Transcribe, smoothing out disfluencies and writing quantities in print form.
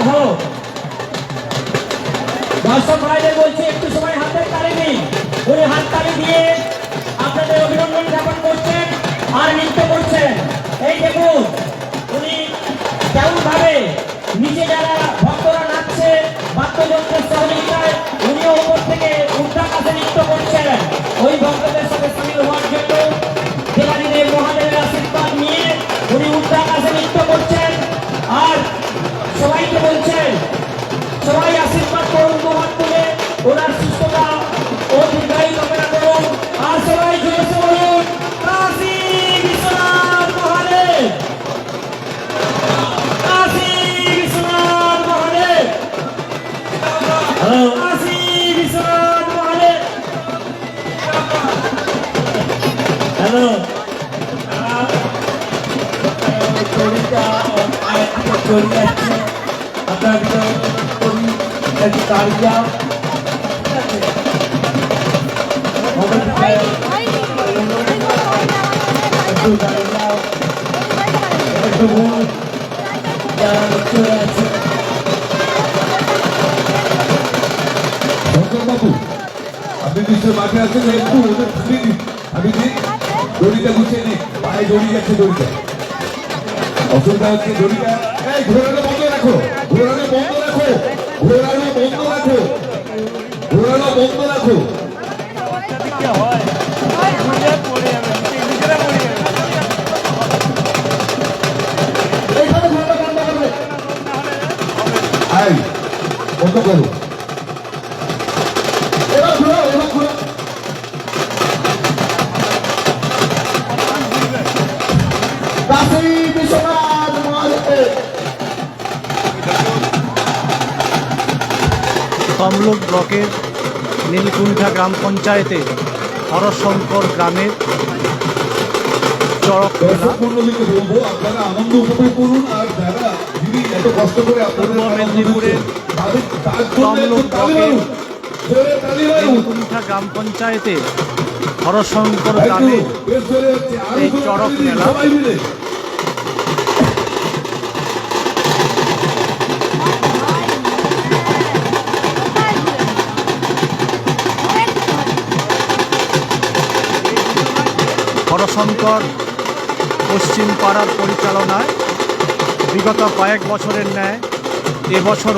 হোক। দর্শক ভাইদের বলছি একটু সময় হাতের তালি দিন। উনি হাত তালি দিয়ে আপনাদের অভিনন্দন জ্ঞাপন করছেন আর নৃত্য করছেন। এই দেখুন উনি কেমন ভাবে নিচে যারা ভক্তরা নাচছে বাদ্যযন্ত্রের সহযোগিতায় উনিও উপর থেকে উত্তরাকাশে নৃত্য করছেন ওই ভক্তদের সাথে সামিল হওয়ার জন্য। দেবাদিদেব মহাদেবের আশীর্বাদ নিয়ে উনি উত্তরাকাশে নৃত্য করছেন আর সবাইকে বলছেন সবাই আশীর্বাদ করুন দুহাত তুলে ওনার সুস্থতা ও দীর্ঘায়ু কামনা করুন। আর সবাই জোরসে বলুন কাশী বিশ্বনাথ মহাদেব, কাশী বিশ্বনাথ মহাদেব, কাশী বিশ্বনাথ মহাদেব। হ্যালো আপনার একটু তাড়িয়া বাবু আপনি নিশ্চয় মাঠে আছেন, একটু ওদের খুলে দিন। আমি দিই দড়িটা গুছিয়ে নিই, পায়ে দড়ি যাচ্ছে দড়িটা, অসুবিধা হচ্ছে দড়িটা। এই ঘোরানো বন্ধ রাখো, ঘোরানো বন্ধ রাখো, ঘোরানো বন্ধ রাখো, ঘোরানো বন্ধ রাখো। বন্ধ করো, এবার ঘোরাও, এবার ঘোরাও। কাশী বিশ্বনাথ মহাদেব। তমলুক ব্লকের নীলকুণ্ঠা গ্রাম পঞ্চায়েতে হরশঙ্কর গ্রামের চড়ক মেলা মন্ডলীকে বলবো আপনারা আনন্দ উপভোগ করুন। আর যারা যিনি এত কষ্ট করে পূর্ব মেদিনীপুরের তমলুক ব্লকের নীলকুণ্ঠা গ্রাম পঞ্চায়েতে হরশঙ্কর গ্রামে এই চড়ক মেলা হরশঙ্কর পশ্চিম পাড়ার পরিচালনায় বিগত কয়েক বছরের ন্যায় এবছর